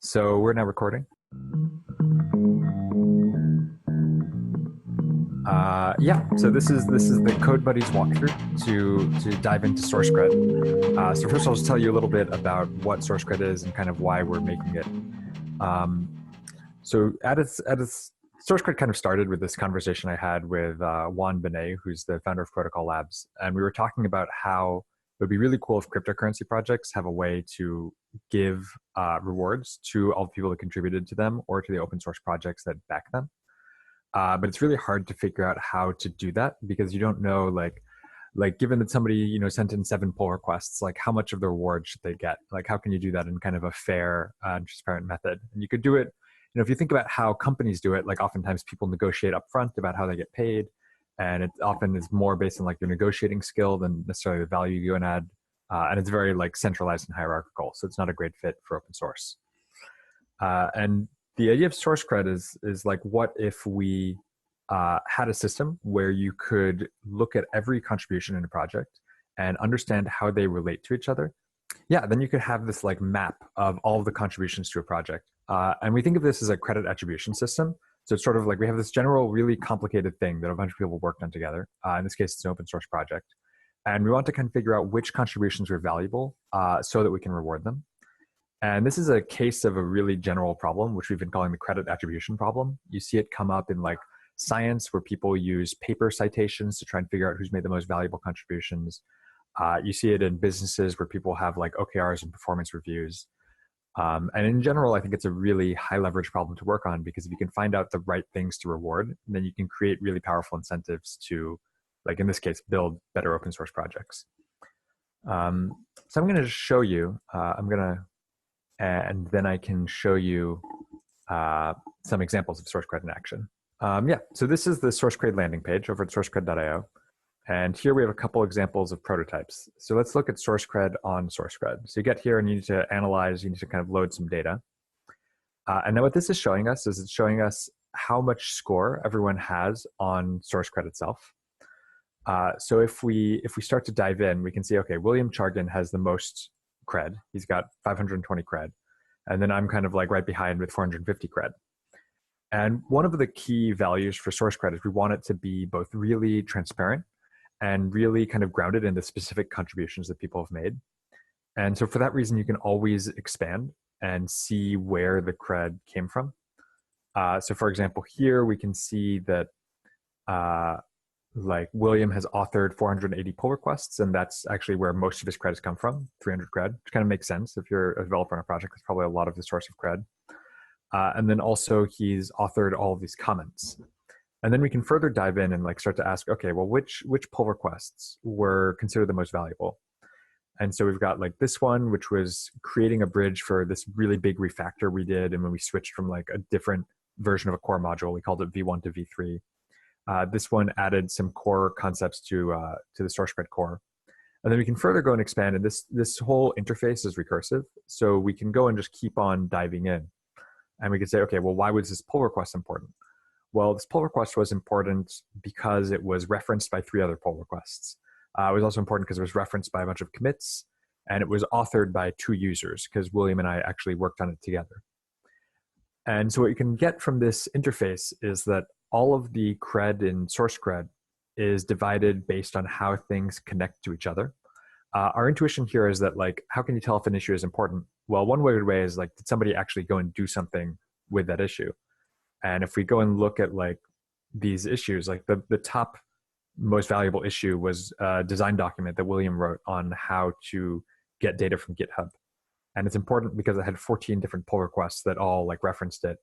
So we're now recording. Yeah, so this is the CodeBuddies walkthrough to dive into SourceCred. So first I'll just tell you a little bit about what SourceCred is and kind of why we're making it. So at its SourceCred kind of started with this conversation I had with Juan Mané, who's the founder of Protocol Labs, and we were talking about how it would be really cool if cryptocurrency projects have a way to give rewards to all the people that contributed to them or to the open source projects that back them. But it's really hard to figure out how to do that because you don't know, like given that somebody sent in 7 pull requests, like how much of the reward should they get? Like how can you do that in kind of a fair and transparent method? And you could do it, if you think about how companies do it, like oftentimes people negotiate up front about how they get paid. And it often is more based on like your negotiating skill than necessarily the value you can add. And it's very like centralized and hierarchical. So it's not a great fit for open source. And the idea of SourceCred is like, what if we had a system where you could look at every contribution in a project and understand how they relate to each other? Yeah, then you could have this like map of all of the contributions to a project. And we think of this as a credit attribution system. So it's sort of like we have this general, really complicated thing that a bunch of people worked on together. In this case, it's an open source project. And we want to kind of figure out which contributions are valuable so that we can reward them. And this is a case of a really general problem, which we've been calling the credit attribution problem. You see it come up in like science where people use paper citations to try and figure out who's made the most valuable contributions. You see it in businesses where people have like OKRs and performance reviews. And in general, I think it's a really high leverage problem to work on because if you can find out the right things to reward, then you can create really powerful incentives to, like in this case, build better open source projects. So I'm going to show you, and then I can show you some examples of SourceCred in action. Yeah, so this is the SourceCred landing page over at sourcecred.io. And here we have a couple examples of prototypes. So let's look at SourceCred on SourceCred. So you get here and you need to analyze, you need to kind of load some data. And then what this is showing us is it's showing us how much score everyone has on SourceCred itself. So if we start to dive in, we can see, okay, William Chargan has the most cred. He's got 520 cred. And then I'm kind of like right behind with 450 cred. And one of the key values for SourceCred is we want it to be both really transparent and really kind of grounded in the specific contributions that people have made. And so for that reason, you can always expand and see where the cred came from. So for example, here we can see that like William has authored 480 pull requests, and that's actually where most of his credits come from, 300 cred, which kind of makes sense. If you're a developer on a project, that's probably a lot of the source of cred. And then also he's authored all of these comments. And then we can further dive in and like start to ask, okay, well, which pull requests were considered the most valuable? And so we've got like this one, which was creating a bridge for this really big refactor we did. And when we switched from like a different version of a core module, we called it V1 to V3. This one added some core concepts to the SourceCred core. And then we can further go and expand. And this whole interface is recursive. So we can go and just keep on diving in. And we could say, okay, well, why was this pull request important? Well, this pull request was important because it was referenced by 3 other pull requests. It was also important because it was referenced by a bunch of commits, and it was authored by 2 users because William and I actually worked on it together. And so what you can get from this interface is that all of the cred in SourceCred is divided based on how things connect to each other. Our intuition here is that like, how can you tell if an issue is important? Well, one way is like, did somebody actually go and do something with that issue? And if we go and look at like these issues, like the top most valuable issue was a design document that William wrote on how to get data from GitHub. And it's important because it had 14 different pull requests that all like referenced it,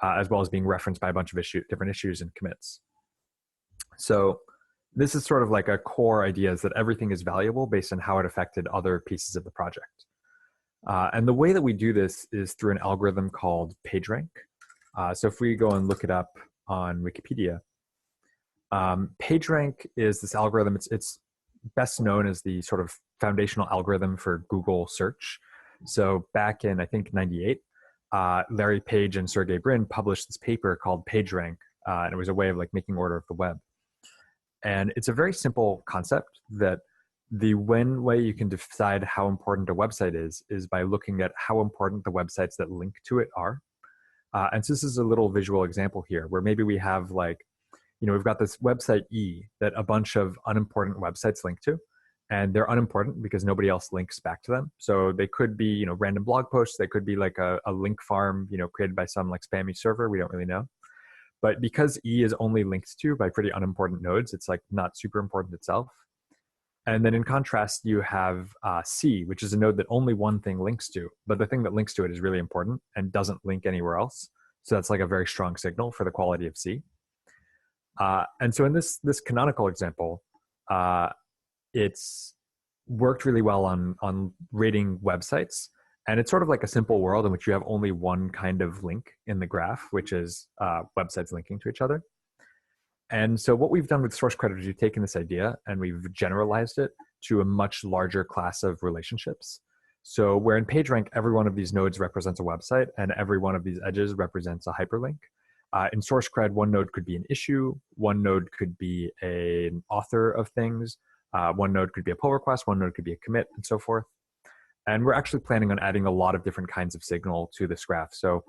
as well as being referenced by a bunch of different issues and commits. So this is sort of like a core idea, is that everything is valuable based on how it affected other pieces of the project. And the way that we do this is through an algorithm called PageRank. So if we go and look it up on Wikipedia, PageRank is this algorithm. It's best known as the sort of foundational algorithm for Google search. So back in, I think, 98, Larry Page and Sergey Brin published this paper called PageRank, and it was a way of like making order of the web. And it's a very simple concept that The one way you can decide how important a website is by looking at how important the websites that link to it are. And so this is a little visual example here where maybe we have like, we've got this website E that a bunch of unimportant websites link to, and they're unimportant because nobody else links back to them. So they could be, random blog posts. They could be like a link farm, created by some like spammy server. We don't really know. But because E is only linked to by pretty unimportant nodes, it's like not super important itself. And then in contrast, you have C, which is a node that only one thing links to, but the thing that links to it is really important and doesn't link anywhere else. So that's like a very strong signal for the quality of C. And so in this canonical example, it's worked really well on rating websites. And it's sort of like a simple world in which you have only one kind of link in the graph, which is websites linking to each other. And so what we've done with SourceCred is we've taken this idea and we've generalized it to a much larger class of relationships. So where in PageRank, every one of these nodes represents a website and every one of these edges represents a hyperlink. In SourceCred, one node could be an issue, one node could be an author of things, one node could be a pull request, one node could be a commit, and so forth. And we're actually planning on adding a lot of different kinds of signal to this graph. So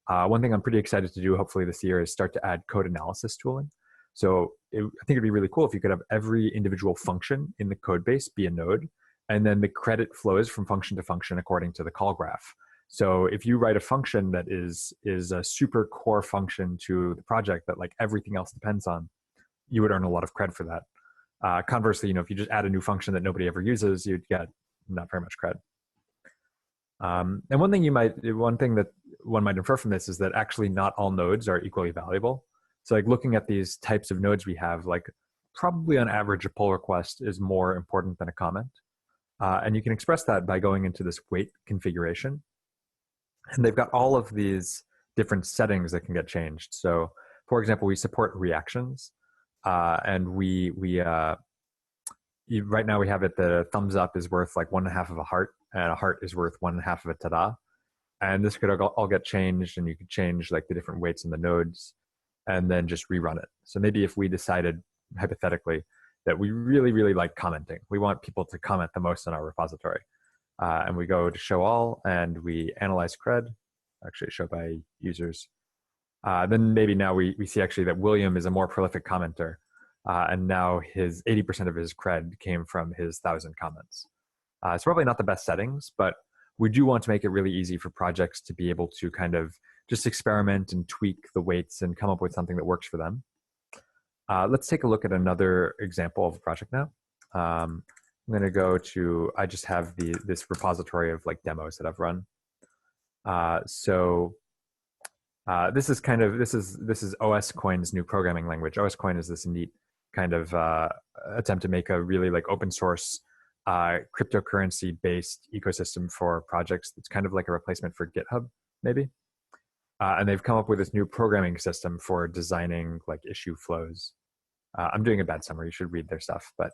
one thing I'm pretty excited to do hopefully this year is start to add code analysis tooling. So I think it'd be really cool if you could have every individual function in the code base be a node, and then the credit flows from function to function according to the call graph. So if you write a function that is a super core function to the project that like everything else depends on, you would earn a lot of cred for that. Conversely, if you just add a new function that nobody ever uses, you'd get not very much cred. And one thing that one might infer from this is that actually not all nodes are equally valuable. So like looking at these types of nodes we have, like probably on average a pull request is more important than a comment. And you can express that by going into this weight configuration. And they've got all of these different settings that can get changed. So for example, we support reactions. And right now we have it the thumbs up is worth like 1/2 of a heart, and a heart is worth 1/2 of a ta-da. And this could all get changed, and you could change like the different weights in the nodes and then just rerun it. So maybe if we decided hypothetically that we really, really like commenting, we want people to comment the most on our repository. And we go to show all and we analyze cred, actually show by users. Then maybe now we see actually that William is a more prolific commenter. And now his 80% of his cred came from his 1,000 comments. It's probably not the best settings, but we do want to make it really easy for projects to be able to kind of just experiment and tweak the weights and come up with something that works for them. Let's take a look at another example of a project now. I'm going to go to, I just have this repository of like demos that I've run. This is OSCoin's new programming language. OSCoin is this neat kind of attempt to make a really like open source cryptocurrency based ecosystem for projects. It's kind of like a replacement for GitHub, maybe. And they've come up with this new programming system for designing like issue flows. I'm doing a bad summary, you should read their stuff, but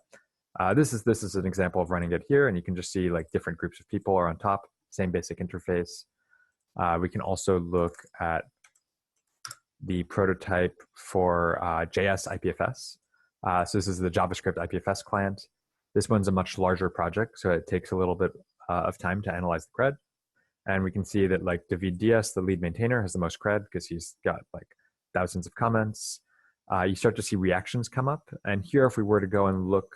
this is an example of running it here, and you can just see like different groups of people are on top, same basic interface. We can also look at the prototype for JS IPFS. So this is the JavaScript IPFS client. This one's a much larger project, so it takes a little bit of time to analyze the cred. And we can see that like David Diaz, the lead maintainer, has the most cred because he's got like thousands of comments. You start to see reactions come up. And here, if we were to go and look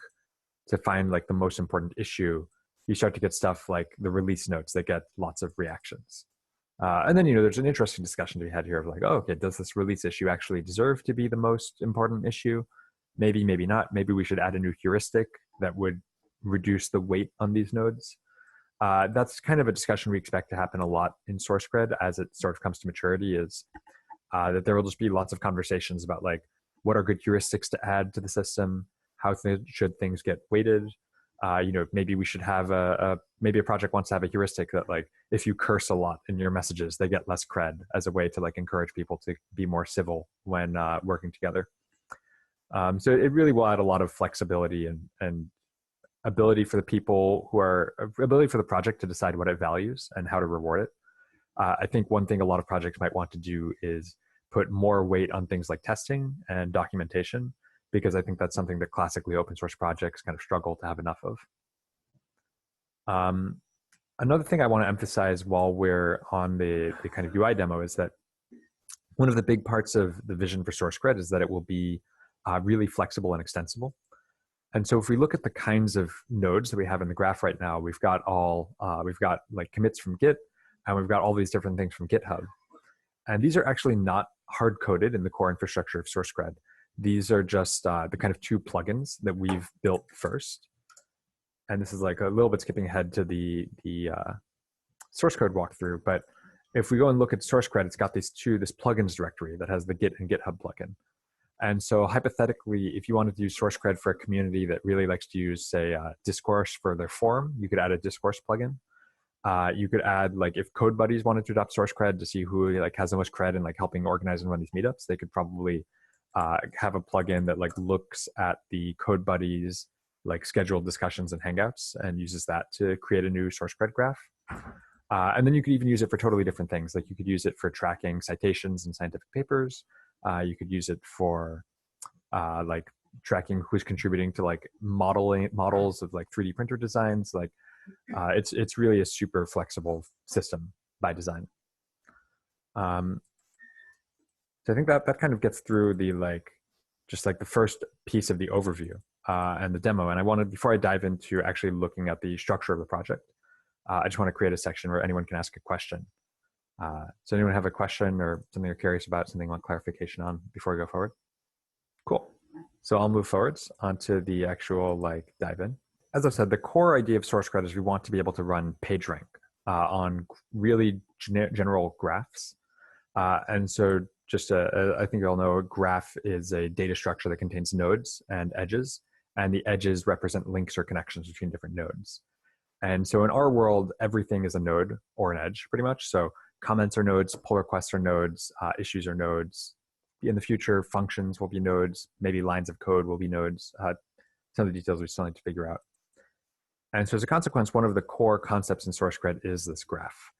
to find like the most important issue, you start to get stuff like the release notes that get lots of reactions. And then, there's an interesting discussion to be had here of like, oh, okay, does this release issue actually deserve to be the most important issue? Maybe, maybe not. Maybe we should add a new heuristic that would reduce the weight on these nodes. That's kind of a discussion we expect to happen a lot in SourceCred as it sort of comes to maturity, is that there will just be lots of conversations about like, what are good heuristics to add to the system? How should things get weighted? Maybe we should have maybe a project wants to have a heuristic that like, if you curse a lot in your messages, they get less cred as a way to like encourage people to be more civil when working together. So it really will add a lot of flexibility and ability for the project to decide what it values and how to reward it. I think one thing a lot of projects might want to do is put more weight on things like testing and documentation, because I think that's something that classically open source projects kind of struggle to have enough of. Another thing I want to emphasize while we're on the kind of UI demo is that one of the big parts of the vision for SourceCred is that it will be really flexible and extensible. And so if we look at the kinds of nodes that we have in the graph right now, we've got like commits from Git, and we've got all these different things from GitHub. And these are actually not hard coded in the core infrastructure of SourceCred. These are just the kind of two plugins that we've built first. And this is like a little bit skipping ahead to the source code walkthrough. But if we go and look at SourceCred, it's got this plugins directory that has the Git and GitHub plugin. And so hypothetically, if you wanted to use SourceCred for a community that really likes to use, say, Discourse for their forum, you could add a Discourse plugin. You could add, like, if CodeBuddies wanted to adopt SourceCred to see who like has the most cred in like helping organize and run these meetups, they could probably have a plugin that like looks at the CodeBuddies like scheduled discussions and hangouts and uses that to create a new SourceCred graph. And then you could even use it for totally different things. Like you could use it for tracking citations and scientific papers. You could use it for like tracking who's contributing to like models of like 3D printer designs. Like it's really a super flexible system by design. So I think that kind of gets through the just the first piece of the overview and the demo. And I wanted, before I dive into actually looking at the structure of the project, I just want to create a section where anyone can ask a question. Does anyone have a question or something they're curious about, something they want clarification on before we go forward? Cool. So I'll move forwards onto the actual dive in. As I said, the core idea of SourceCred is we want to be able to run PageRank on really general graphs. And so just I think you all know a graph is a data structure that contains nodes and edges, and the edges represent links or connections between different nodes. And so in our world, everything is a node or an edge pretty much. So comments are nodes, pull requests are nodes, issues are nodes. In the future, functions will be nodes, maybe lines of code will be nodes. Some of the details we still need to figure out. And so as a consequence, one of the core concepts in SourceCred is this graph.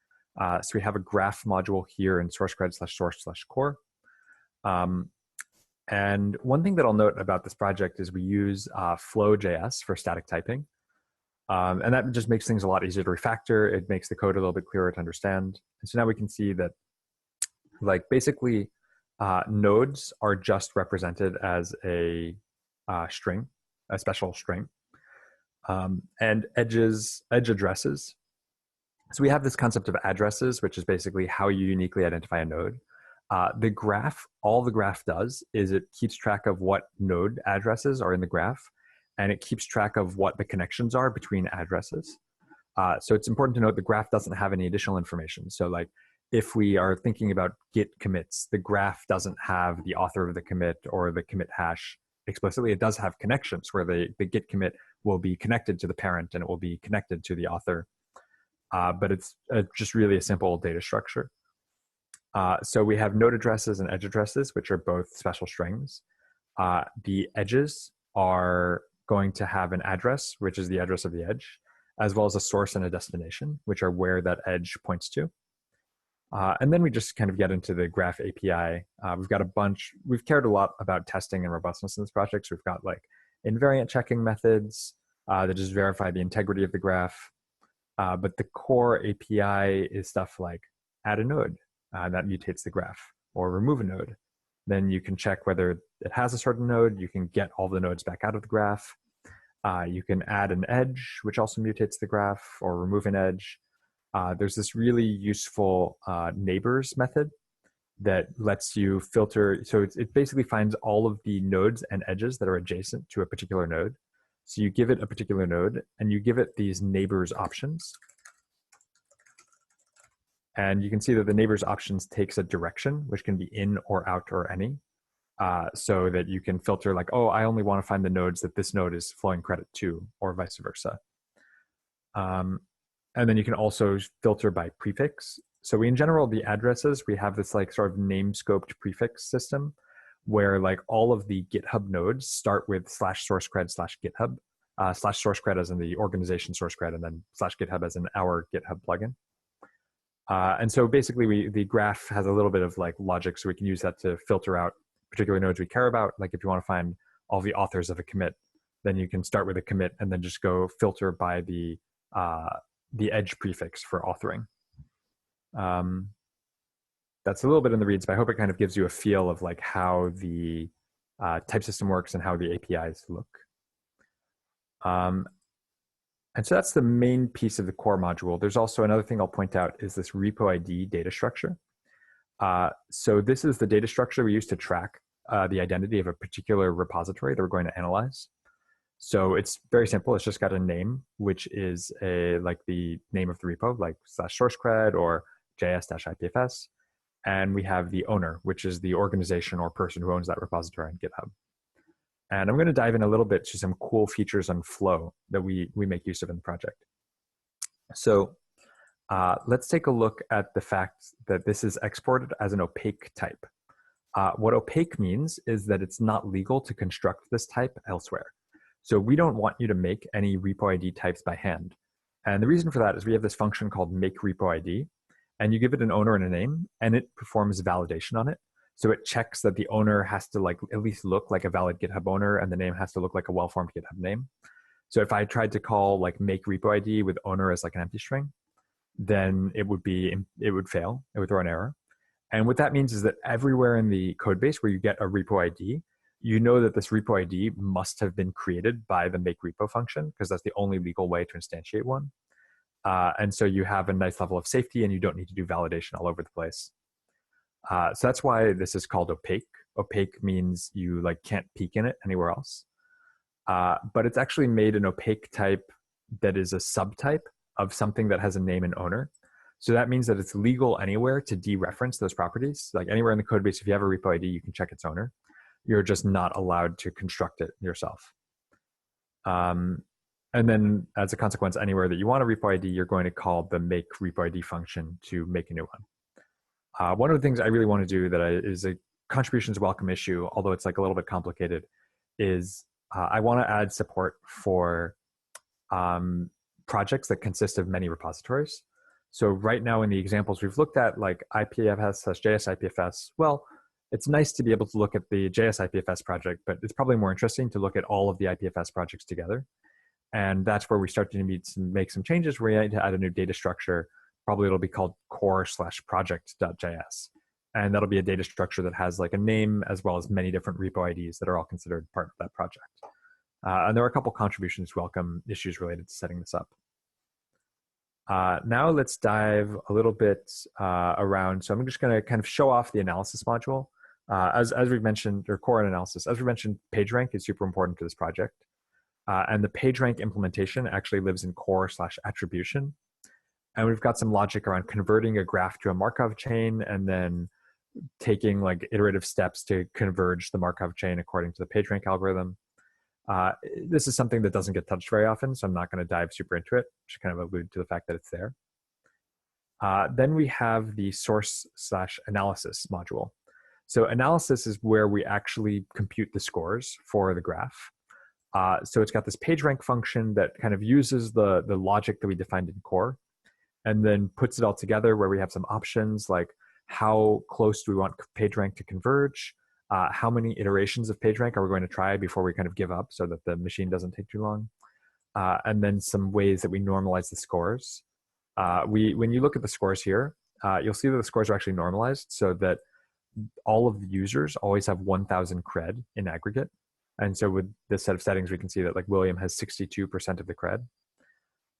So we have a graph module here in SourceCred/source/core. And one thing that I'll note about this project is we use Flow.js for static typing. And that just makes things a lot easier to refactor. It makes the code a little bit clearer to understand. And so now we can see that basically nodes are just represented as a string, a special string. And edge addresses. So we have this concept of addresses, which is basically how you uniquely identify a node. The graph, all the graph does is it keeps track of what node addresses are in the graph, and it keeps track of what the connections are between addresses. So it's important to note the graph doesn't have any additional information. So if we are thinking about Git commits, the graph doesn't have the author of the commit or the commit hash explicitly. It does have connections where the Git commit will be connected to the parent and it will be connected to the author. But it's just really a simple data structure. So we have node addresses and edge addresses, which are both special strings. The edges are going to have an address, which is the address of the edge, as well as a source and a destination, which are where that edge points to. And then we just kind of get into the graph API. We've cared a lot about testing and robustness in this project. So we've got invariant checking methods that just verify the integrity of the graph. But the core API is stuff like add a node that mutates the graph, or remove a node. Then you can check whether it has a certain node. You can get all the nodes back out of the graph. You can add an edge, which also mutates the graph, or remove an edge. There's this really useful neighbors method that lets you filter. So it basically finds all of the nodes and edges that are adjacent to a particular node. So you give it a particular node and you give it these neighbors options. And you can see that the neighbors options takes a direction, which can be in or out or any, so that you can filter oh, I only want to find the nodes that this node is flowing credit to, or vice versa. And then you can also filter by prefix. So in general, the addresses, we have this sort of name scoped prefix system where all of the GitHub nodes start with /sourcecred/GitHub, /sourcecred as in the organization SourceCred, and then /GitHub as in our GitHub plugin. And so basically the graph has a little bit of logic, so we can use that to filter out particular nodes we care about. If you want to find all the authors of a commit, then you can start with a commit and then just go filter by the the edge prefix for authoring. That's a little bit in the reads, but I hope it kind of gives you a feel of like how the type system works and how the APIs look. And so that's the main piece of the core module. There's also another thing I'll point out is this repo ID data structure. So this is the data structure we use to track the identity of a particular repository that we're going to analyze. So it's very simple. It's just got a name, which is like the name of the repo, like /SourceCred or js-ipfs. And we have the owner, which is the organization or person who owns that repository on GitHub. And I'm going to dive in a little bit to some cool features on Flow that we make use of in the project. So let's take a look at the fact that this is exported as an opaque type. What opaque means is that it's not legal to construct this type elsewhere. So we don't want you to make any repo ID types by hand. And the reason for that is we have this function called makeRepoID, and you give it an owner and a name, and it performs validation on it. So it checks that the owner has to like at least look like a valid GitHub owner, and the name has to look like a well-formed GitHub name. So if I tried to call like make repo ID with owner as like an empty string, then it would fail. It would throw an error. And what that means is that everywhere in the code base where you get a repo ID, you know that this repo ID must have been created by the make repo function, because that's the only legal way to instantiate one. And so you have a nice level of safety, and you don't need to do validation all over the place. So that's why this is called opaque. Opaque means you like can't peek in it anywhere else. But it's actually made an opaque type that is a subtype of something that has a name and owner. So that means that it's legal anywhere to dereference those properties. Like anywhere in the code base, if you have a repo ID, you can check its owner. You're just not allowed to construct it yourself. And then as a consequence, anywhere that you want a repo ID, you're going to call the make repo ID function to make a new one. One of the things I really want to do that is a contributions welcome issue, although it's like a little bit complicated, is I want to add support for projects that consist of many repositories. So right now in the examples we've looked at, like IPFS/JS-IPFS, well, it's nice to be able to look at the JS-IPFS project, but it's probably more interesting to look at all of the IPFS projects together. And that's where we start to make some changes. We need to add a new data structure. Probably it'll be called core/project.js. And that'll be a data structure that has like a name as well as many different repo IDs that are all considered part of that project. And there are a couple contributions welcome issues related to setting this up. Now let's dive a little bit around. So I'm just going to kind of show off the analysis module. As we've mentioned, or core and analysis, as we mentioned, PageRank is super important to this project. And the PageRank implementation actually lives in core/attribution. And we've got some logic around converting a graph to a Markov chain and then taking like iterative steps to converge the Markov chain according to the PageRank algorithm. This is something that doesn't get touched very often, so I'm not going to dive super into it. Just kind of allude to the fact that it's there. Then we have the source/analysis module. So analysis is where we actually compute the scores for the graph. So it's got this PageRank function that kind of uses the logic that we defined in core and then puts it all together where we have some options like how close do we want PageRank to converge, how many iterations of PageRank are we going to try before we kind of give up so that the machine doesn't take too long, and then some ways that we normalize the scores. When you look at the scores here, you'll see that the scores are actually normalized so that all of the users always have 1,000 cred in aggregate. And so with this set of settings, we can see that like William has 62% of the cred.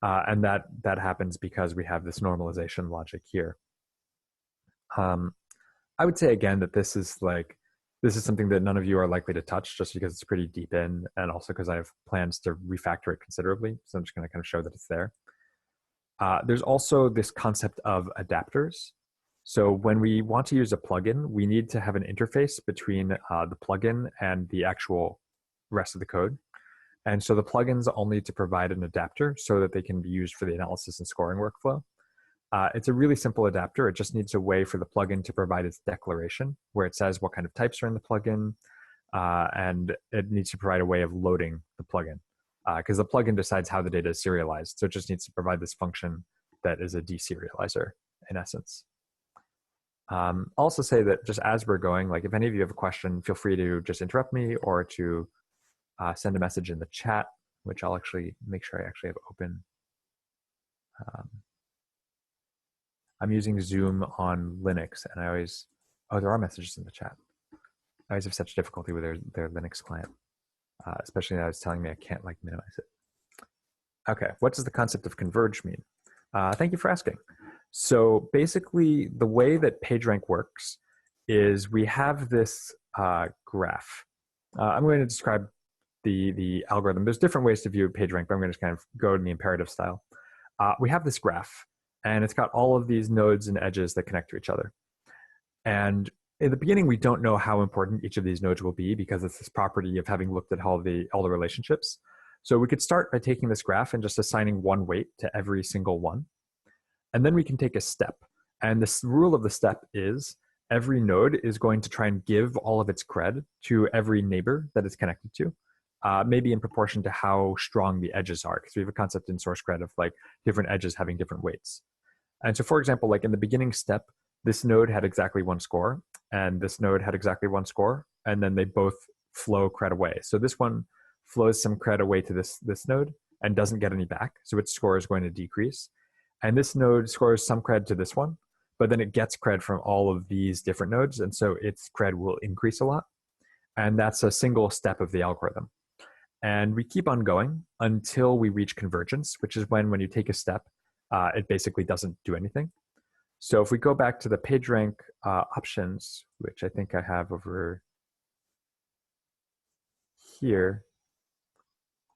And that happens because we have this normalization logic here. I would say again that this is something that none of you are likely to touch just because it's pretty deep in, and also because I have plans to refactor it considerably. So I'm just going to kind of show that it's there. There's also this concept of adapters. So when we want to use a plugin, we need to have an interface between the plugin and the actual rest of the code. And so the plugins all need to provide an adapter so that they can be used for the analysis and scoring workflow. It's a really simple adapter. It just needs a way for the plugin to provide its declaration where it says what kind of types are in the plugin, and it needs to provide a way of loading the plugin because the plugin decides how the data is serialized. So it just needs to provide this function that is a deserializer in essence. I'll also say that just as we're going, like if any of you have a question, feel free to just interrupt me or to send a message in the chat, which I'll actually make sure I actually have open Um, I'm using Zoom on Linux, and I always, oh, there are messages in the chat. I always have such difficulty with their Linux client, especially now it's telling me I can't like minimize it. Okay, what does the concept of converge mean? Thank you for asking. So basically, the way that PageRank works is we have this graph. I'm going to describe the algorithm. There's different ways to view PageRank, but I'm going to just kind of go in the imperative style. We have this graph, and it's got all of these nodes and edges that connect to each other. And in the beginning, we don't know how important each of these nodes will be because it's this property of having looked at all the relationships. So we could start by taking this graph and just assigning one weight to every single one. And then we can take a step. And this rule of the step is every node is going to try and give all of its cred to every neighbor that it's connected to, maybe in proportion to how strong the edges are. Because we have a concept in SourceCred of like different edges having different weights. And so for example, like in the beginning step, this node had exactly one score, and this node had exactly one score, and then they both flow cred away. So this one flows some cred away to this node and doesn't get any back, so its score is going to decrease. And this node scores some cred to this one, but then it gets cred from all of these different nodes, and so its cred will increase a lot. And that's a single step of the algorithm. And we keep on going until we reach convergence, which is when you take a step, it basically doesn't do anything. So if we go back to the PageRank options, which I think I have over here,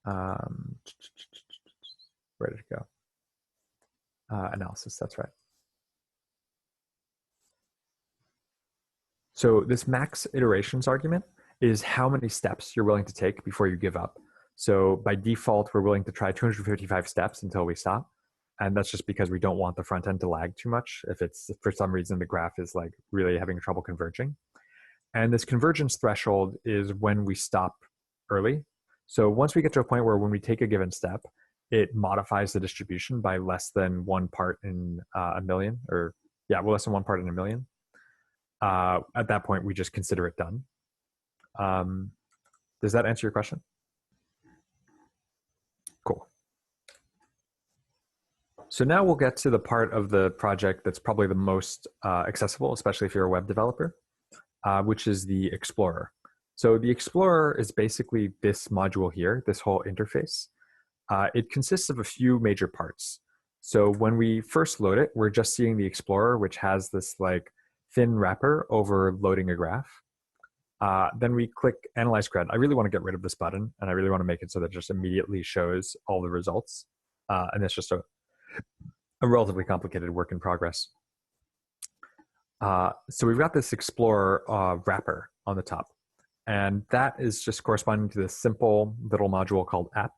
where did it go? Analysis, that's right. So this max iterations argument is how many steps you're willing to take before you give up. So by default, we're willing to try 255 steps until we stop. And that's just because we don't want the front end to lag too much if it's for some reason the graph is like really having trouble converging. And this convergence threshold is when we stop early. So once we get to a point where when we take a given step, it modifies the distribution by less than 1 part in a million, or yeah, well, less than 1 part in a million. At that point, we just consider it done. Does that answer your question? Cool. So now we'll get to the part of the project that's probably the most accessible, especially if you're a web developer, which is the Explorer. So the Explorer is basically this module here, this whole interface. It consists of a few major parts. So when we first load it, we're just seeing the Explorer, which has this like thin wrapper over loading a graph. Then we click Analyze Cred. I really want to get rid of this button, and I really want to make it so that it just immediately shows all the results. And it's just a relatively complicated work in progress. So we've got this Explorer wrapper on the top, and that is just corresponding to this simple little module called app.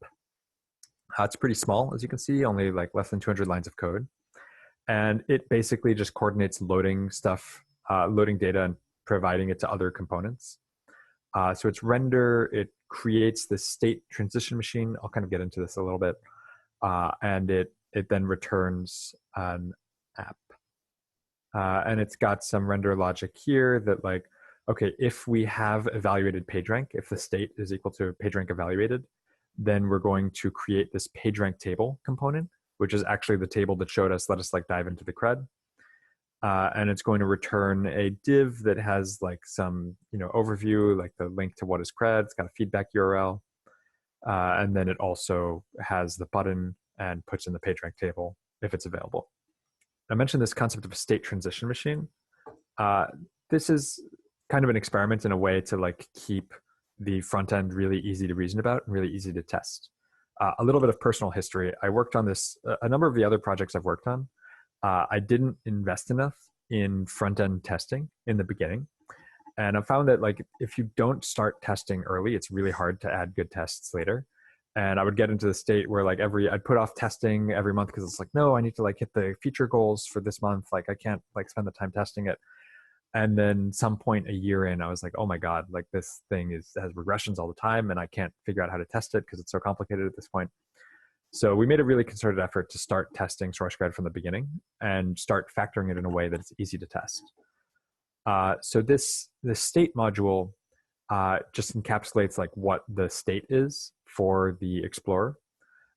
It's pretty small, as you can see, only like less than 200 lines of code. And it basically just coordinates loading stuff, loading data and providing it to other components. So it's render, it creates this state transition machine. I'll kind of get into this a little bit. And it then returns an app. And it's got some render logic here that like, okay, if we have evaluated PageRank, if the state is equal to PageRank evaluated, then we're going to create this PageRank table component, which is actually the table that showed us, let us like dive into the cred. And it's going to return a div that has like some, overview, like the link to what is cred. It's got a feedback URL. And then it also has the button and puts in the PageRank table if it's available. I mentioned this concept of a state transition machine. This is kind of an experiment in a way to like keep the front end really easy to reason about and really easy to test. A little bit of personal history. I worked on this, a number of the other projects I've worked on. I didn't invest enough in front end testing in the beginning. And I found that like if you don't start testing early, it's really hard to add good tests later. And I would get into the state where like I'd put off testing every month because it's like, no, I need to like hit the feature goals for this month. Like I can't like spend the time testing it. And then some point a year in, I was like, oh my God, like this thing has regressions all the time and I can't figure out how to test it because it's so complicated at this point. So we made a really concerted effort to start testing SourceCred from the beginning and start factoring it in a way that it's easy to test. So this state module just encapsulates like what the state is for the Explorer.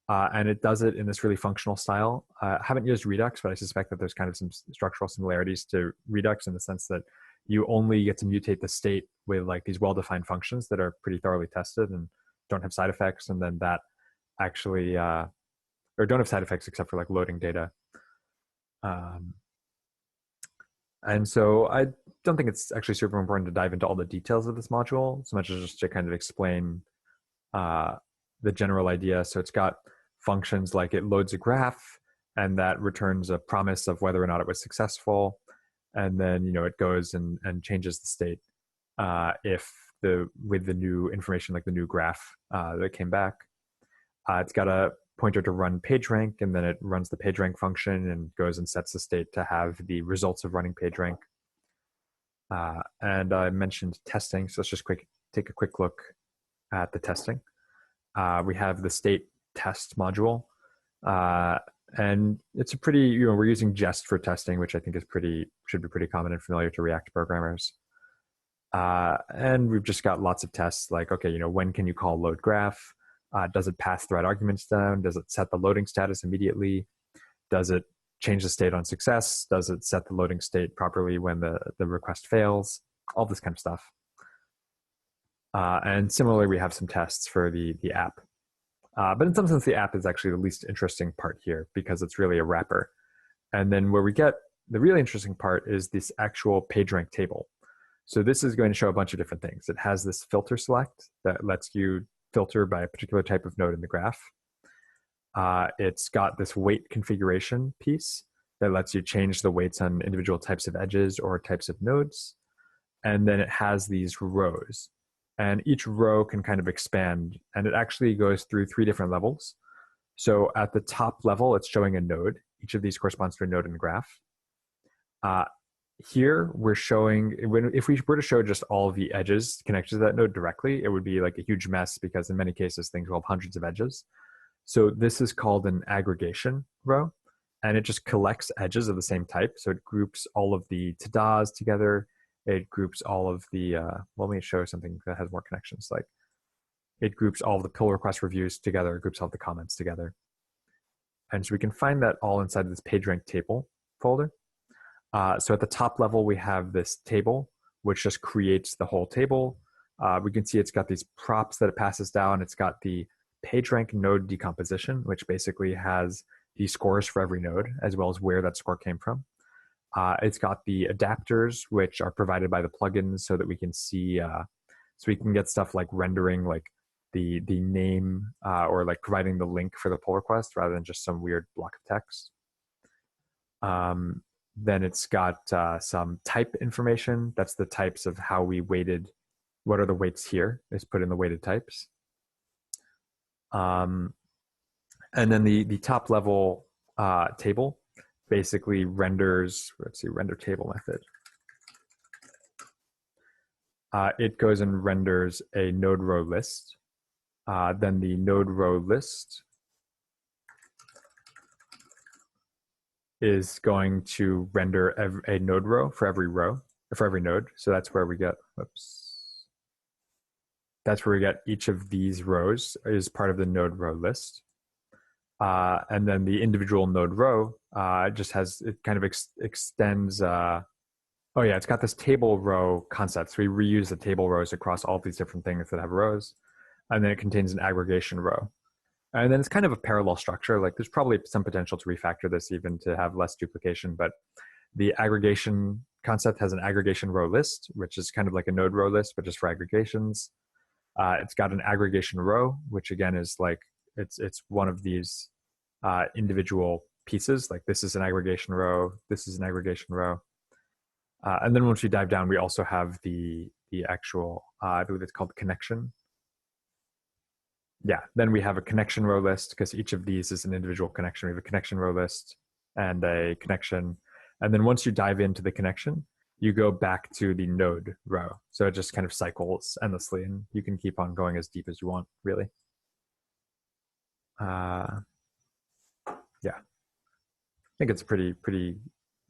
And it does it in this really functional style. I haven't used Redux, but I suspect that there's kind of some structural similarities to Redux in the sense that you only get to mutate the state with like these well-defined functions that are pretty thoroughly tested and don't have side effects. And then that actually, or don't have side effects except for like loading data. And so I don't think it's actually super important to dive into all the details of this module so much as just to kind of explain the general idea. So it's got functions like it loads a graph and that returns a promise of whether or not it was successful. And then, you know, it goes and changes the state with the new information, like the new graph that came back. It's got a pointer to run PageRank, and then it runs the PageRank function and goes and sets the state to have the results of running PageRank. And I mentioned testing, so let's just take a quick look at the testing. We have the state test module, and it's a pretty, you know, we're using Jest for testing, which I think is should be pretty common and familiar to React programmers. And we've just got lots of tests like, okay, you know, when can you call load graph? Does it pass thread arguments down? Does it set the loading status immediately? Does it change the state on success? Does it set the loading state properly when the request fails? All this kind of stuff. And similarly, we have some tests for the app. But in some sense, the app is actually the least interesting part here because it's really a wrapper. And then where we get the really interesting part is this actual PageRank table. So this is going to show a bunch of different things. It has this filter select that lets you filter by a particular type of node in the graph. It's got this weight configuration piece that lets you change the weights on individual types of edges or types of nodes. And then it has these rows. And each row can kind of expand, and it actually goes through 3 different levels. So at the top level, it's showing a node. Each of these corresponds to a node in the graph. Here, we're showing, if we were to show just all of the edges connected to that node directly, it would be like a huge mess because in many cases, things will have hundreds of edges. So this is called an aggregation row, and it just collects edges of the same type. So it groups all of the to-dos together. It groups all of the, let me show something that has more connections. Like it groups all of the pull request reviews together, it groups all the comments together. And so we can find that all inside of this PageRank table folder. So at the top level, we have this table, which just creates the whole table. We can see it's got these props that it passes down. It's got the PageRank node decomposition, which basically has the scores for every node, as well as where that score came from. It's got the adapters, which are provided by the plugins so that we can see, so we can get stuff like rendering like the name or like providing the link for the pull request rather than just some weird block of text. Then it's got some type information. That's the types of how we weighted, what are the weights here is put in the weighted types. And then the top level table basically renders, let's see, render table method. It goes and renders a node row list. Then the node row list is going to render a node row for every row, for every node. So that's where we get, whoops. That's where we get each of these rows is part of the node row list. And then the individual node row just has, it kind of extends, oh yeah, it's got this table row concept. So we reuse the table rows across all these different things that have rows. And then it contains an aggregation row. And then it's kind of a parallel structure. Like there's probably some potential to refactor this even to have less duplication, but the aggregation concept has an aggregation row list, which is kind of like a node row list, but just for aggregations. It's got an aggregation row, which again is like, it's one of these individual pieces. Like this is an aggregation row, this is an aggregation row. And then once we dive down, we also have the actual, I believe it's called connection. Yeah, then we have a connection row list because each of these is an individual connection. We have a connection row list and a connection. And then once you dive into the connection, you go back to the node row. So it just kind of cycles endlessly and you can keep on going as deep as you want, really. Yeah, I think it's a pretty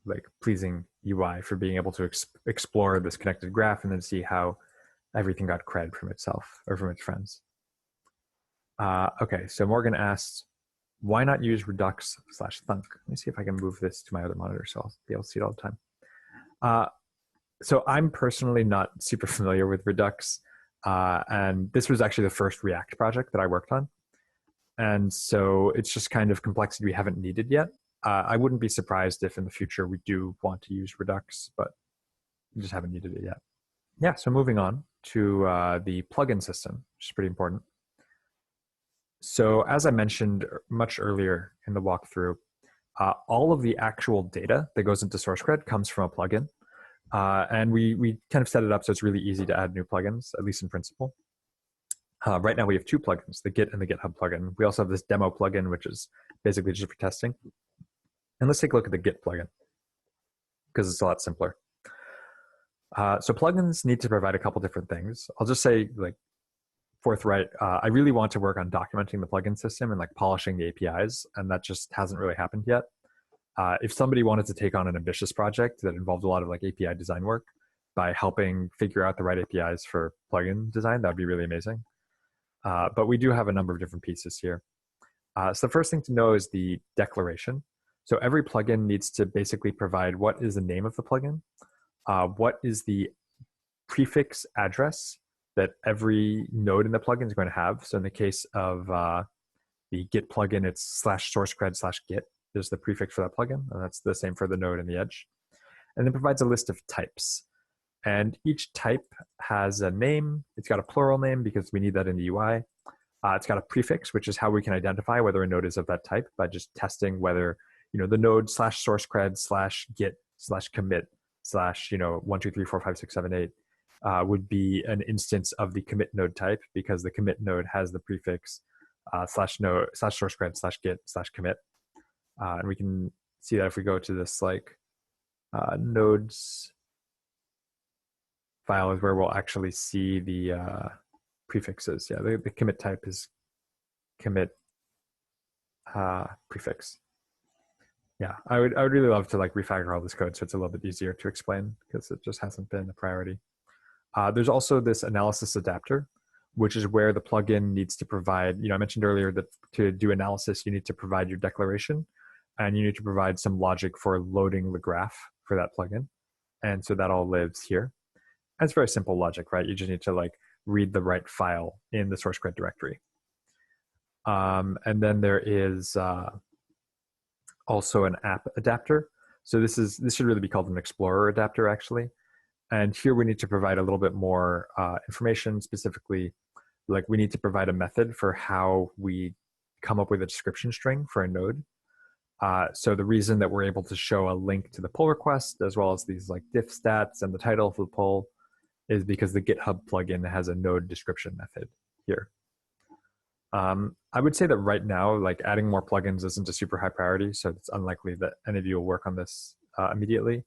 like pleasing UI for being able to explore this connected graph and then see how everything got cred from itself or from its friends. Okay, so Morgan asked, why not use Redux/Thunk? Let me see if I can move this to my other monitor so I'll be able to see it all the time. So I'm personally not super familiar with Redux, and this was actually the first React project that I worked on. And so it's just kind of complexity we haven't needed yet. I wouldn't be surprised if in the future we do want to use Redux, but we just haven't needed it yet. Yeah, so moving on to the plugin system, which is pretty important. So as I mentioned much earlier in the walkthrough, all of the actual data that goes into SourceCred comes from a plugin. And we kind of set it up so it's really easy to add new plugins, at least in principle. Right now we have two plugins, the Git and the GitHub plugin. We also have this demo plugin, which is basically just for testing. And let's take a look at the Git plugin, because it's a lot simpler. So plugins need to provide a couple different things. I'll just say, like, forthright, I really want to work on documenting the plugin system and like polishing the APIs, and that just hasn't really happened yet. If somebody wanted to take on an ambitious project that involved a lot of like API design work by helping figure out the right APIs for plugin design, that would be really amazing. But we do have a number of different pieces here. So the first thing to know is the declaration. So every plugin needs to basically provide what is the name of the plugin, what is the prefix address that every node in the plugin is going to have. So in the case of the Git plugin, it's /sourcecred/git is the prefix for that plugin, and that's the same for the node and the edge. And then provides a list of types. And each type has a name. It's got a plural name because we need that in the UI. It's got a prefix, which is how we can identify whether a node is of that type by just testing whether, you know, the node /sourcecred/git/commit/ 1, 2, 3, 4, 5, 6, 7, 8 would be an instance of the commit node type, because the commit node has the prefix /sourcecred/git/commit. And we can see that if we go to this like nodes file is where we'll actually see the prefixes. Yeah, the commit type is commit prefix. Yeah, I would really love to like refactor all this code so it's a little bit easier to explain, because it just hasn't been a priority. There's also this analysis adapter, which is where the plugin needs to provide, I mentioned earlier that to do analysis, you need to provide your declaration, and you need to provide some logic for loading the graph for that plugin. And so that all lives here. And it's very simple logic, right? You just need to like read the right file in the SourceCred directory. And then there is also an app adapter. So this should really be called an Explorer adapter, actually. And here we need to provide a little bit more information, specifically, like we need to provide a method for how we come up with a description string for a node. So the reason that we're able to show a link to the pull request, as well as these like diff stats and the title of the pull, is because the GitHub plugin has a node description method here. I would say that right now, like adding more plugins isn't a super high priority, so it's unlikely that any of you will work on this immediately.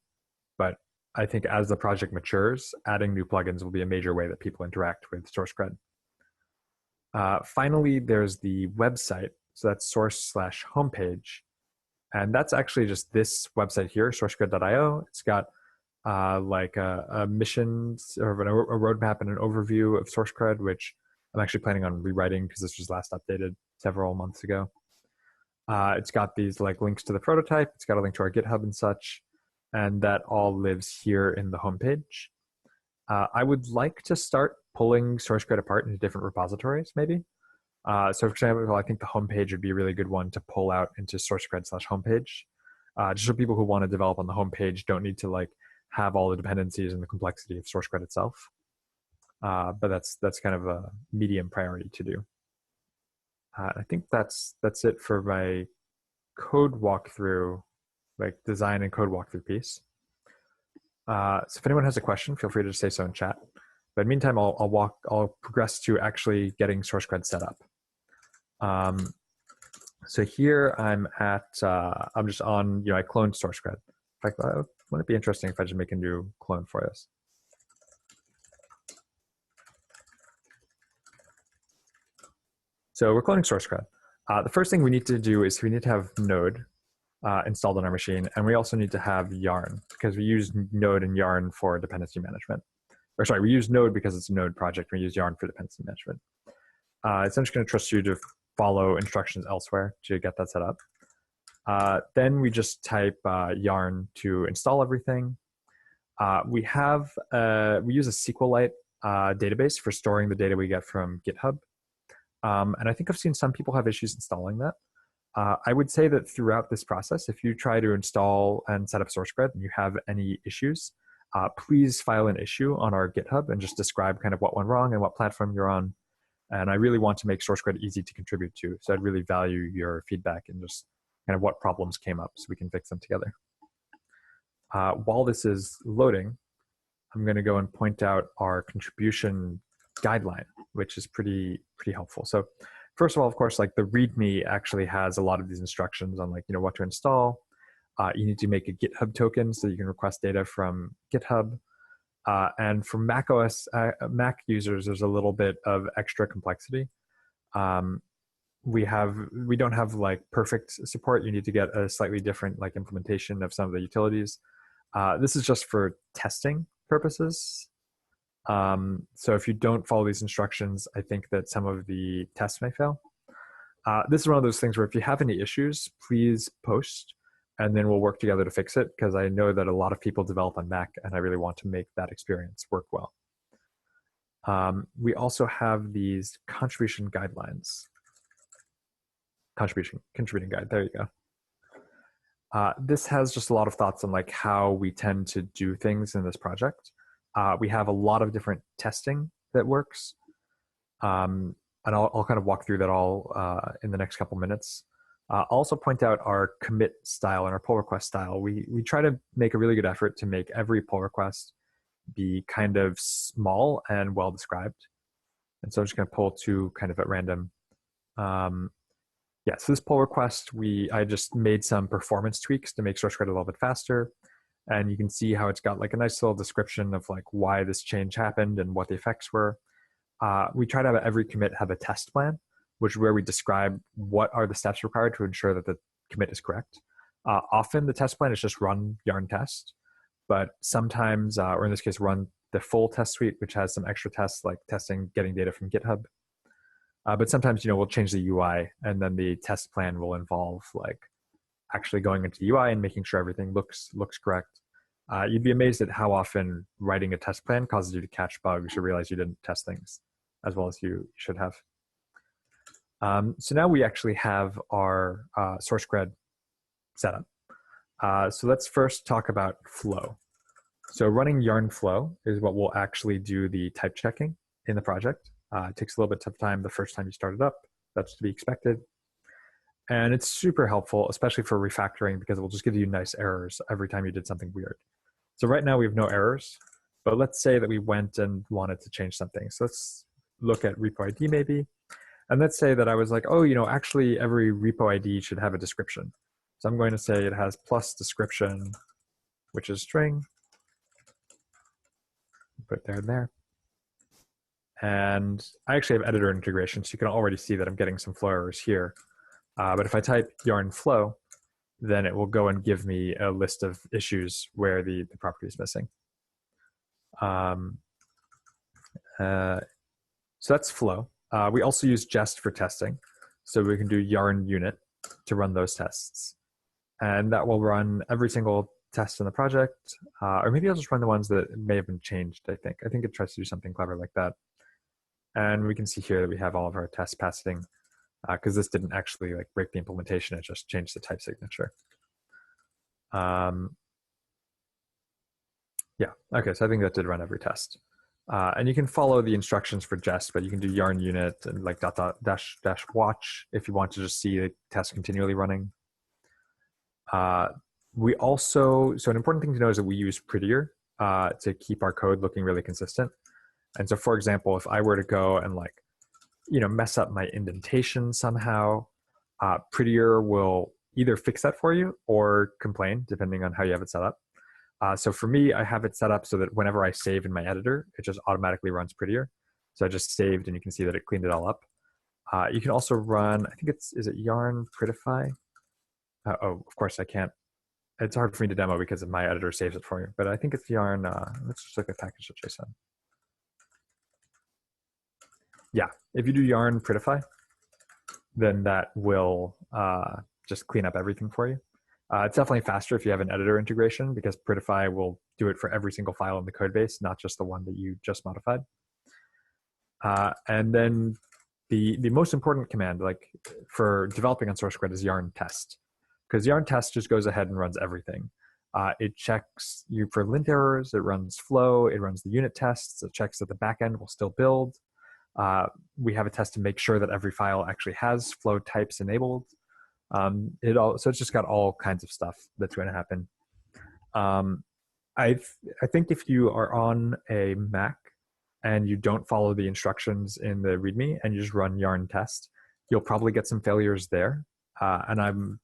But I think as the project matures, adding new plugins will be a major way that people interact with SourceCred. Finally, there's the website. So that's source/homepage. And that's actually just this website here, sourcecred.io. It's got like a mission or a roadmap and an overview of SourceCred, which I'm actually planning on rewriting because this was last updated several months ago. It's got these like links to the prototype. It's got a link to our GitHub and such. And that all lives here in the homepage. I would like to start pulling SourceCred apart into different repositories, maybe. So for example, I think the homepage would be a really good one to pull out into SourceCred/homepage. Just so people who want to develop on the homepage don't need to like have all the dependencies and the complexity of SourceCred itself. But that's kind of a medium priority to do. I think that's it for my code walkthrough, like design and code walkthrough piece. So if anyone has a question, feel free to say so in chat. But meantime, I'll progress to actually getting SourceCred set up. So here I'm just on, I cloned SourceCred. In fact, wouldn't it be interesting if I just make a new clone for this? So we're cloning SourceCred. The first thing we need to do is we need to have Node installed on our machine, and we also need to have Yarn, because we use Node and Yarn for dependency management. Or sorry, we use Node because it's a Node project, and we use Yarn for dependency management. So I'm just going to trust you to follow instructions elsewhere to get that set up. Then we just type yarn to install everything. We use a SQLite database for storing the data we get from GitHub. And I think I've seen some people have issues installing that. I would say that throughout this process, if you try to install and set up SourceCred and you have any issues, please file an issue on our GitHub and just describe kind of what went wrong and what platform you're on. And I really want to make SourceCred easy to contribute to. So I'd really value your feedback and just kind of what problems came up so we can fix them together. While this is loading, I'm going to go and point out our contribution guideline, which is pretty helpful. So first of all, of course, like the README actually has a lot of these instructions on like, what to install. You need to make a GitHub token so you can request data from GitHub. And for Mac users, there's a little bit of extra complexity. We don't have like perfect support. You need to get a slightly different like implementation of some of the utilities. This is just for testing purposes. So if you don't follow these instructions, I think that some of the tests may fail. This is one of those things where if you have any issues, please post, and then we'll work together to fix it, because I know that a lot of people develop on Mac, and I really want to make that experience work well. We also have these contribution guidelines. Contributing guide, there you go. This has just a lot of thoughts on like how we tend to do things in this project. We have a lot of different testing that works. And I'll kind of walk through that all in the next couple minutes. I'll also point out our commit style and our pull request style. We try to make a really good effort to make every pull request be kind of small and well described. And so I'm just going to pull two kind of at random. Yeah, so this pull request, I just made some performance tweaks to make SourceCred a little bit faster. And you can see how it's got like a nice little description of like why this change happened and what the effects were. We try to have every commit have a test plan, which is where we describe what are the steps required to ensure that the commit is correct. Often the test plan is just run yarn test, but sometimes, or in this case, run the full test suite, which has some extra tests like testing, getting data from GitHub. But sometimes, we'll change the UI, and then the test plan will involve like actually going into the UI and making sure everything looks correct. You'd be amazed at how often writing a test plan causes you to catch bugs or realize you didn't test things as well as you should have. So now we actually have our SourceCred setup. So let's first talk about flow. So running yarn flow is what will actually do the type checking in the project. It takes a little bit of time the first time you start it up. That's to be expected. And it's super helpful, especially for refactoring, because it will just give you nice errors every time you did something weird. So right now we have no errors, but let's say that we went and wanted to change something. So let's look at repo ID maybe. And let's say that I was like, oh, actually every repo ID should have a description. So I'm going to say it has plus description, which is string. Put there and there. And I actually have editor integration, so you can already see that I'm getting some flow errors here. But if I type yarn flow, then it will go and give me a list of issues where the property is missing. So that's flow. We also use jest for testing. So we can do yarn unit to run those tests. And that will run every single test in the project. Or maybe I'll just run the ones that may have been changed, I think. I think it tries to do something clever like that. And we can see here that we have all of our tests passing, because this didn't actually like break the implementation, it just changed the type signature. Yeah, okay, so I think that did run every test. And you can follow the instructions for jest, but you can do yarn unit and like dash watch if you want to just see the test continually running. We also, so an important thing to know is that we use Prettier to keep our code looking really consistent. And so for example, if I were to go and like, mess up my indentation somehow, Prettier will either fix that for you or complain, depending on how you have it set up. So for me, I have it set up so that whenever I save in my editor, it just automatically runs Prettier. So I just saved and you can see that it cleaned it all up. You can also run, I think is it yarn prettify? Oh, of course I can't. It's hard for me to demo because my editor saves it for me, but I think it's yarn, let's just look at package.json. Yeah, if you do yarn prettify, then that will just clean up everything for you. It's definitely faster if you have an editor integration, because Prettify will do it for every single file in the code base, not just the one that you just modified. And then the most important command, like for developing on SourceCred, is yarn test, because yarn test just goes ahead and runs everything. It checks you for lint errors, it runs flow, it runs the unit tests, it checks that the backend will still build. We have a test to make sure that every file actually has flow types enabled. So it's just got all kinds of stuff that's going to happen. I think if you are on a Mac and you don't follow the instructions in the README and you just run yarn test, you'll probably get some failures there. And I'm,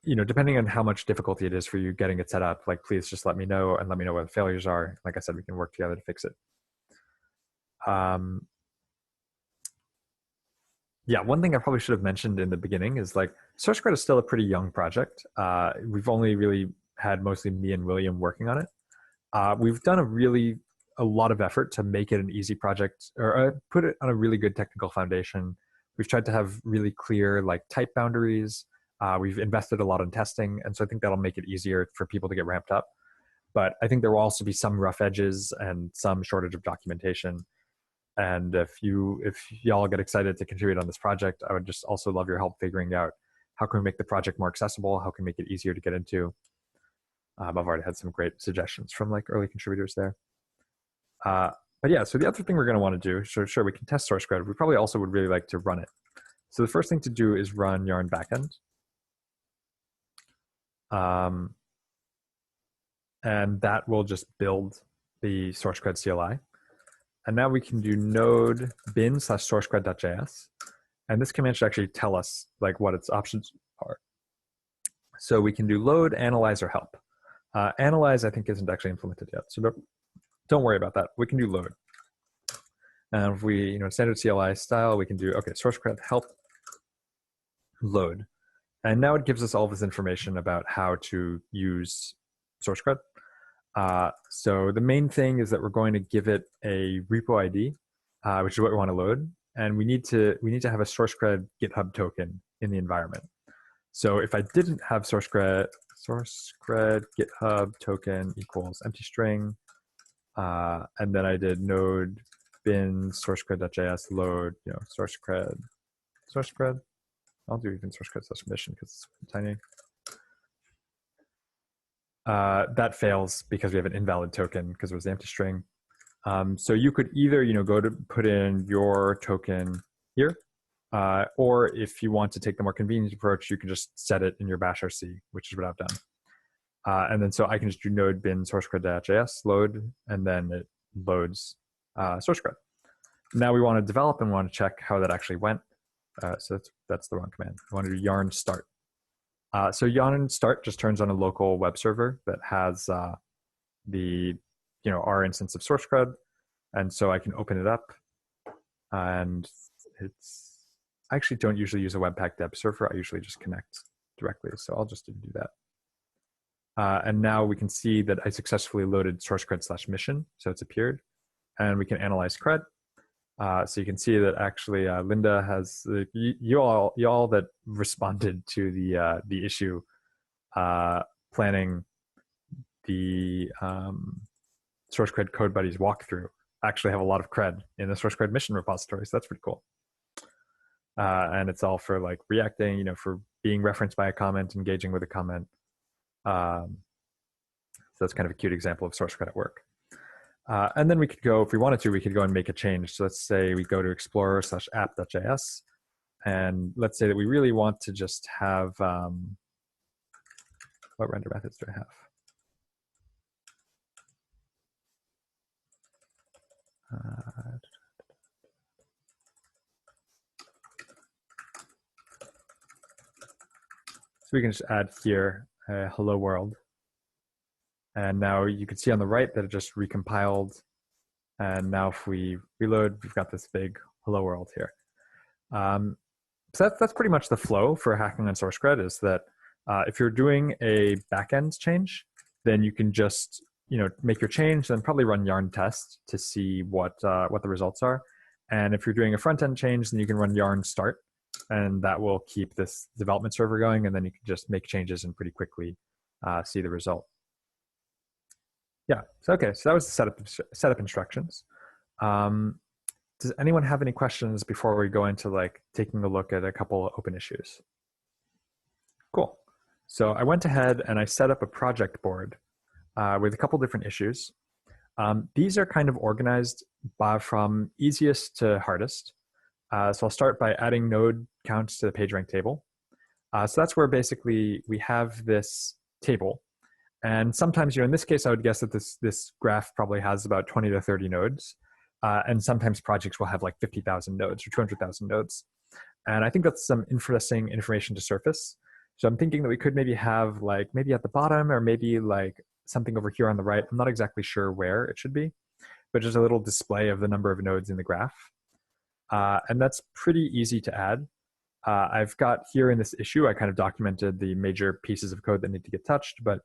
depending on how much difficulty it is for you getting it set up, like, please just let me know and let me know what the failures are. Like I said, we can work together to fix it. Yeah, one thing I probably should have mentioned in the beginning is, like, SourceCred is still a pretty young project. We've only really had mostly me and William working on it. We've done a lot of effort to make it an easy project, or put it on a really good technical foundation. We've tried to have really clear, like, type boundaries. We've invested a lot in testing, and so I think that'll make it easier for people to get ramped up. But I think there will also be some rough edges and some shortage of documentation. And if y'all get excited to contribute on this project, I would just also love your help figuring out how can we make the project more accessible, how can we make it easier to get into. I've already had some great suggestions from, like, early contributors there. But yeah, so the other thing we're going to want to do, sure, we can test SourceCred. We probably also would really like to run it. So the first thing to do is run yarn backend. And that will just build the SourceCred CLI. And now we can do node bin/sourcecred.js. And this command should actually tell us, like, what its options are. So we can do load, analyze, or help. Analyze, I think, isn't actually implemented yet, so don't worry about that. We can do load. And if we, standard CLI style, we can do, okay, SourceCred help load. And now it gives us all this information about how to use SourceCred. So the main thing is that we're going to give it a repo ID, which is what we want to load. And we need to have a SourceCred GitHub token in the environment. So if I didn't have SourceCred GitHub token equals empty string, and then I did node bin sourcecred.js load, SourceCred. I'll do even SourceCred/mission because it's tiny. That fails because we have an invalid token because it was the empty string. So you could either, go to put in your token here, or if you want to take the more convenient approach, you can just set it in your bash RC, which is what I've done. And then so I can just do node bin sourcecred.js load, and then it loads SourceCred. Now we want to develop and want to check how that actually went. So that's the wrong command. I want to do yarn start. So yarn start just turns on a local web server that has our instance of SourceCred, and so I can open it up. And I actually don't usually use a Webpack deb server. I usually just connect directly. So I'll just do that. And now we can see that I successfully loaded SourceCred/mission. So it's appeared, and we can analyze cred. So you can see that actually Linda has you all that responded to the issue planning the SourceCred CodeBuddies walkthrough actually have a lot of cred in the SourceCred mission repository. So that's pretty cool. And it's all for, like, reacting, for being referenced by a comment, engaging with a comment. So that's kind of a cute example of SourceCred at work. And then we could go, if we wanted to, we could go and make a change. So let's say we go to explorer/app.js, and let's say that we really want to just have, what render methods do I have? So we can just add here a hello world. And now you can see on the right that it just recompiled. And now if we reload, we've got this big hello world here. So that's pretty much the flow for hacking on SourceCred, is that if you're doing a backend change, then you can just make your change, then probably run yarn test to see what the results are. And if you're doing a front end change, then you can run yarn start and that will keep this development server going, and then you can just make changes and pretty quickly see the result. Yeah, so okay, so that was the setup instructions. Does anyone have any questions before we go into like taking a look at a couple of open issues? Cool. So I went ahead and I set up a project board with a couple different issues. These are kind of organized from easiest to hardest. So I'll start by adding node counts to the PageRank table. So that's where basically we have this table. And sometimes, in this case, I would guess that this graph probably has about 20 to 30 nodes. And sometimes projects will have like 50,000 nodes or 200,000 nodes. And I think that's some interesting information to surface. So I'm thinking that we could maybe have like, maybe at the bottom or maybe like something over here on the right. I'm not exactly sure where it should be, but just a little display of the number of nodes in the graph. And that's pretty easy to add. I've got here in this issue, I kind of documented the major pieces of code that need to get touched, but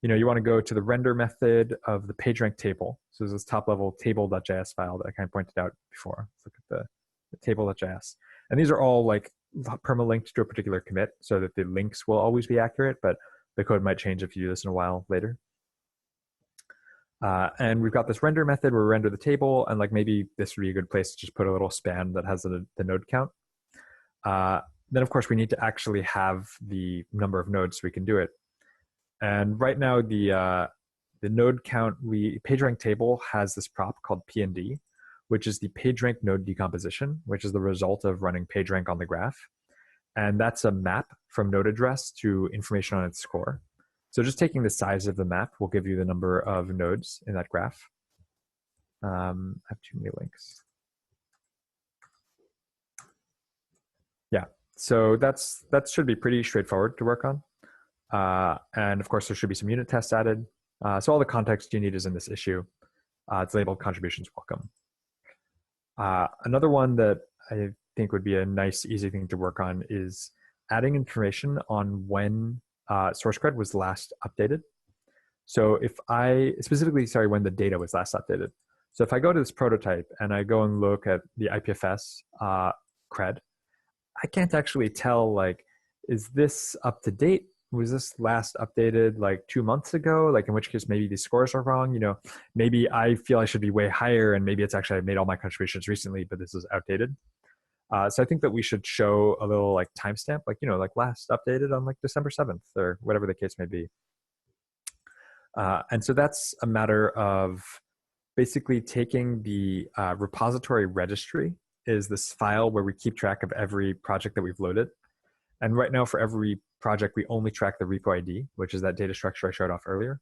you want to go to the render method of the PageRank table. So there's this top level table.js file that I kind of pointed out before. Let's look at the table.js. And these are all like permalinked to a particular commit so that the links will always be accurate, but the code might change if you do this in a while later. And we've got this render method where we render the table, and like maybe this would be a good place to just put a little span that has the node count. Then of course we need to actually have the number of nodes so we can do it. And right now the node count, PageRank table has this prop called PND, which is the PageRank node decomposition, which is the result of running PageRank on the graph. And that's a map from node address to information on its score. So just taking the size of the map will give you the number of nodes in that graph. I have too many links. Yeah, so that should be pretty straightforward to work on. And of course, there should be some unit tests added. So all the context you need is in this issue. It's labeled contributions welcome. Another one that I think would be a nice, easy thing to work on is adding information on when SourceCred was last updated. So if when the data was last updated. So if I go to this prototype and I go and look at the IPFS cred, I can't actually tell, like, is this up to date? Was this last updated like 2 months ago? Like, in which case maybe these scores are wrong. Maybe I feel I should be way higher, and maybe it's actually I made all my contributions recently, but this is outdated. So I think that we should show a little like timestamp, like, like last updated on like December 7th or whatever the case may be. And so that's a matter of basically taking the repository registry is this file where we keep track of every project that we've loaded. And right now for every project, we only track the repo ID, which is that data structure I showed off earlier.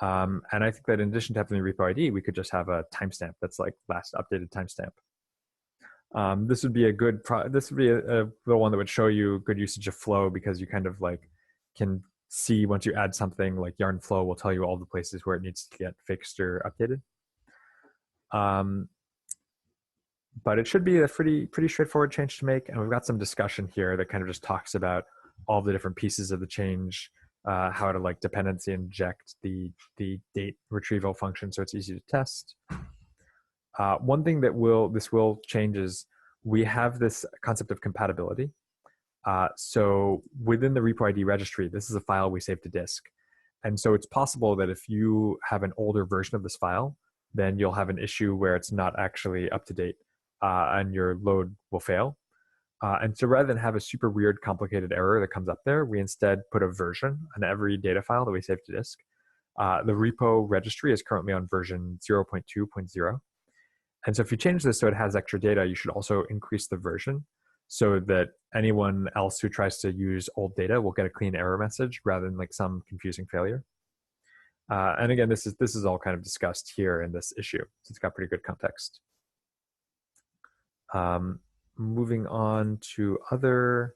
And I think that in addition to having the repo ID, we could just have a timestamp that's like last updated timestamp. This would be a good, this would be a little one that would show you good usage of flow, because you kind of like can see once you add something, like yarn flow will tell you all the places where it needs to get fixed or updated. But it should be a pretty straightforward change to make. And we've got some discussion here that kind of just talks about all the different pieces of the change, how to like dependency inject the date retrieval function so it's easy to test. One thing that this will change is we have this concept of compatibility. So within the repo ID registry, this is a file we save to disk. And so it's possible that if you have an older version of this file, then you'll have an issue where it's not actually up to date and your load will fail. And so rather than have a super weird, complicated error that comes up there, we instead put a version on every data file that we save to disk. The repo registry is currently on version 0.2.0. And so if you change this so it has extra data, you should also increase the version so that anyone else who tries to use old data will get a clean error message rather than like some confusing failure. And again, this is all kind of discussed here in this issue. So it's got pretty good context. Moving on to other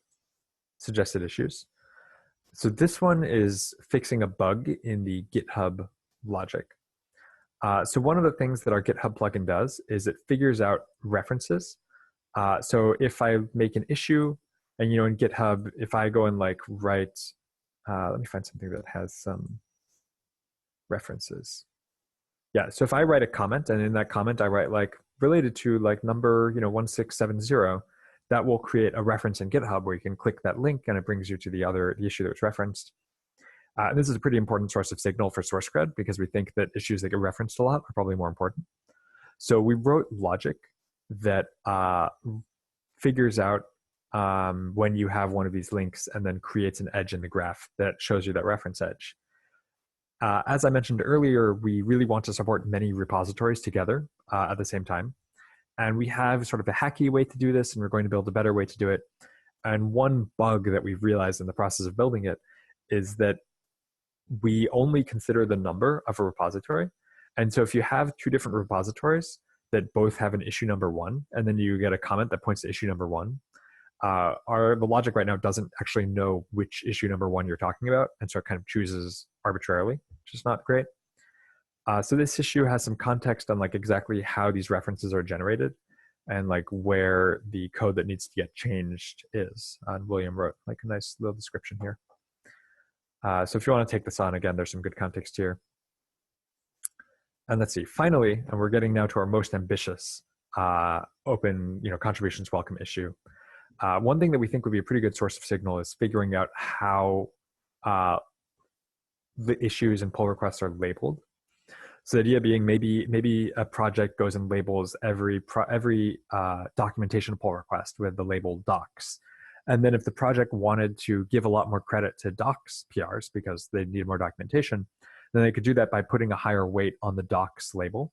suggested issues. So this one is fixing a bug in the GitHub logic. So one of the things that our GitHub plugin does is it figures out references. So if I make an issue, and in GitHub, if I go and like write, let me find something that has some references. Yeah, so if I write a comment, and in that comment I write like related to like number 1670, that will create a reference in GitHub where you can click that link and it brings you to the issue that was referenced. And this is a pretty important source of signal for SourceCred because we think that issues that get referenced a lot are probably more important. So we wrote logic that figures out when you have one of these links and then creates an edge in the graph that shows you that reference edge. As I mentioned earlier, we really want to support many repositories together at the same time. And we have sort of a hacky way to do this, and we're going to build a better way to do it. And one bug that we've realized in the process of building it is that we only consider the number of a repository. And so if you have two different repositories that both have an issue number 1, and then you get a comment that points to issue number 1, the logic right now doesn't actually know which issue number 1 you're talking about, and so it kind of chooses arbitrarily, which is not great. So this issue has some context on like exactly how these references are generated and like where the code that needs to get changed is. And William wrote like a nice little description here. So if you want to take this on, again, there's some good context here. And let's see, finally, and we're getting now to our most ambitious open, contributions welcome issue. One thing that we think would be a pretty good source of signal is figuring out how the issues and pull requests are labeled. So the idea being maybe a project goes and labels every documentation pull request with the label docs. And then if the project wanted to give a lot more credit to docs PRs because they need more documentation, then they could do that by putting a higher weight on the docs label.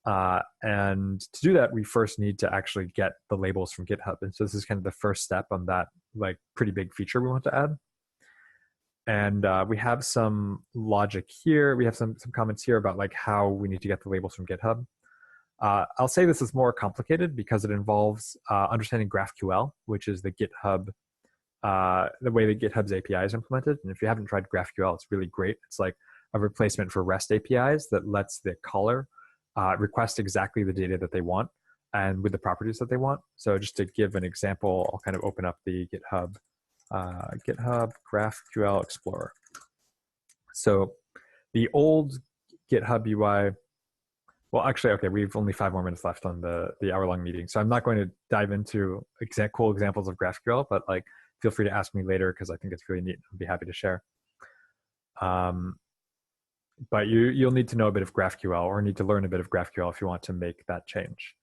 And to do that, we first need to actually get the labels from GitHub. And so this is kind of the first step on that like pretty big feature we want to add. And we have some logic here. We have some comments here about like how we need to get the labels from GitHub. I'll say this is more complicated because it involves understanding GraphQL, which is the GitHub, the way that GitHub's API is implemented. And if you haven't tried GraphQL, it's really great. It's like a replacement for REST APIs that lets the caller request exactly the data that they want and with the properties that they want. So just to give an example, I'll kind of open up the GitHub GraphQL Explorer. So the old GitHub UI, well, actually, okay, we've only 5 more minutes left on the hour-long meeting. So I'm not going to dive into cool examples of GraphQL, but like feel free to ask me later because I think it's really neat. I'd be happy to share. But you'll need to know a bit of GraphQL or need to learn a bit of GraphQL if you want to make that change.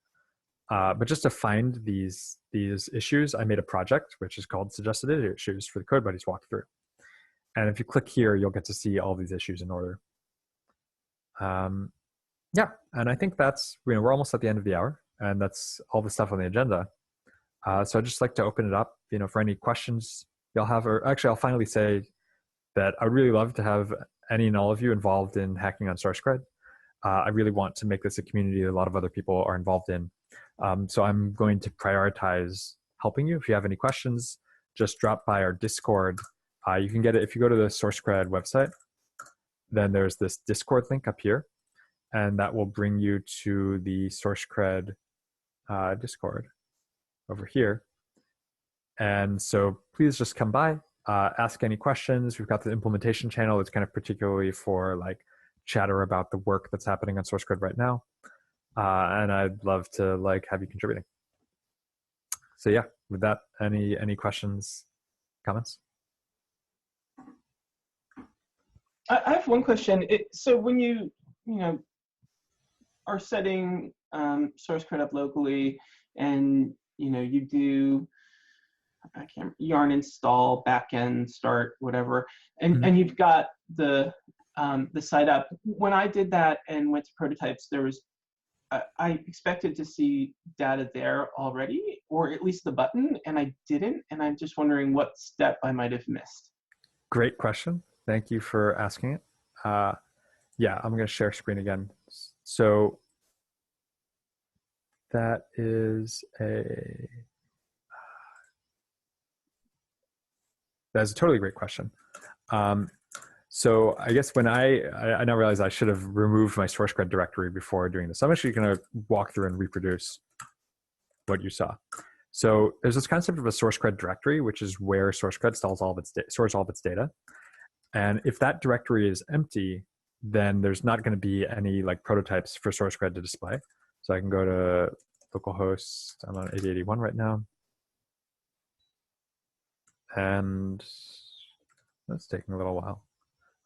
But just to find these issues, I made a project which is called Suggested Issues for the CodeBuddies walkthrough. And if you click here, you'll get to see all these issues in order. Yeah, and I think that's, we're almost at the end of the hour, and that's all the stuff on the agenda. So I'd just like to open it up, for any questions you'll have, or actually I'll finally say that I'd really love to have any and all of you involved in hacking on SourceCred. I really want to make this a community that a lot of other people are involved in. So I'm going to prioritize helping you. If you have any questions, just drop by our Discord. You can get it if you go to the SourceCred website. Then there's this Discord link up here, and that will bring you to the SourceCred Discord over here. And so please just come by, ask any questions. We've got the implementation channel that's kind of particularly for like chatter about the work that's happening on SourceCred right now. And I'd love to like have you contributing. So yeah, with that, any questions, comments? I have one question. So when you are setting SourceCred up locally, and you do yarn install, backend start, whatever, and you've got the site up. When I did that and went to prototypes, there was I expected to see data there already, or at least the button, and I didn't. And I'm just wondering what step I might have missed. Great question. Thank you for asking it. Yeah, I'm going to share screen again. So that is that's a totally great question. So I guess when I now realize I should have removed my SourceCred directory before doing this. I'm actually going to walk through and reproduce what you saw. So there's this concept of a SourceCred directory, which is where SourceCred stores all of its data. And if that directory is empty, then there's not going to be any like prototypes for SourceCred to display. So I can go to localhost. I'm on 8081 right now. And that's taking a little while.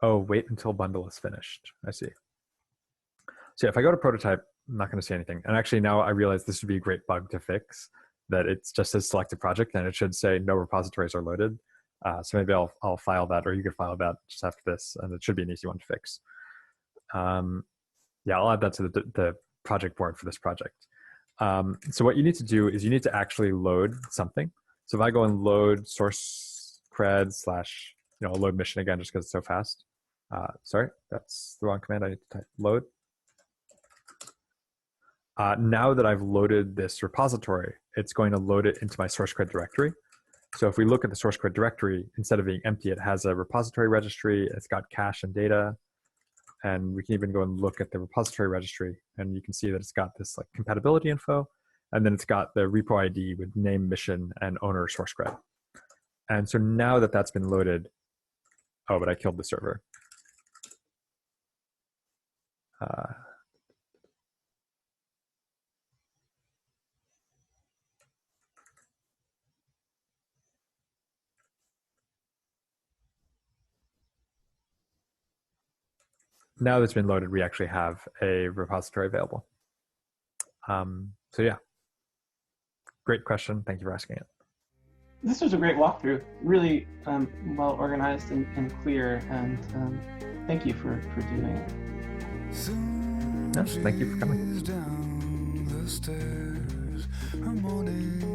Oh, wait until bundle is finished. I see. So if I go to prototype, I'm not going to see anything. And actually now I realize this would be a great bug to fix, that it's just a selected project and it should say no repositories are loaded. So maybe I'll file that, or you could file that just after this, and it should be an easy one to fix. Yeah, I'll add that to the project board for this project. So what you need to do is you need to actually load something. So if I go and load SourceCred / load mission again, just because it's so fast. Sorry, that's the wrong command. I need to type load. Now that I've loaded this repository, it's going to load it into my SourceCred directory. So if we look at the SourceCred directory, instead of being empty, it has a repository registry. It's got cache and data. And we can even go and look at the repository registry, and you can see that it's got this like compatibility info, and then it's got the repo ID with name, mission, and owner SourceCred. And so now that that's been loaded, oh, but I killed the server. Now that's been loaded, we actually have a repository available. So yeah, great question. Thank you for asking it. This was a great walkthrough, really well organized and clear, and thank you for doing it. Yes, thank you for coming.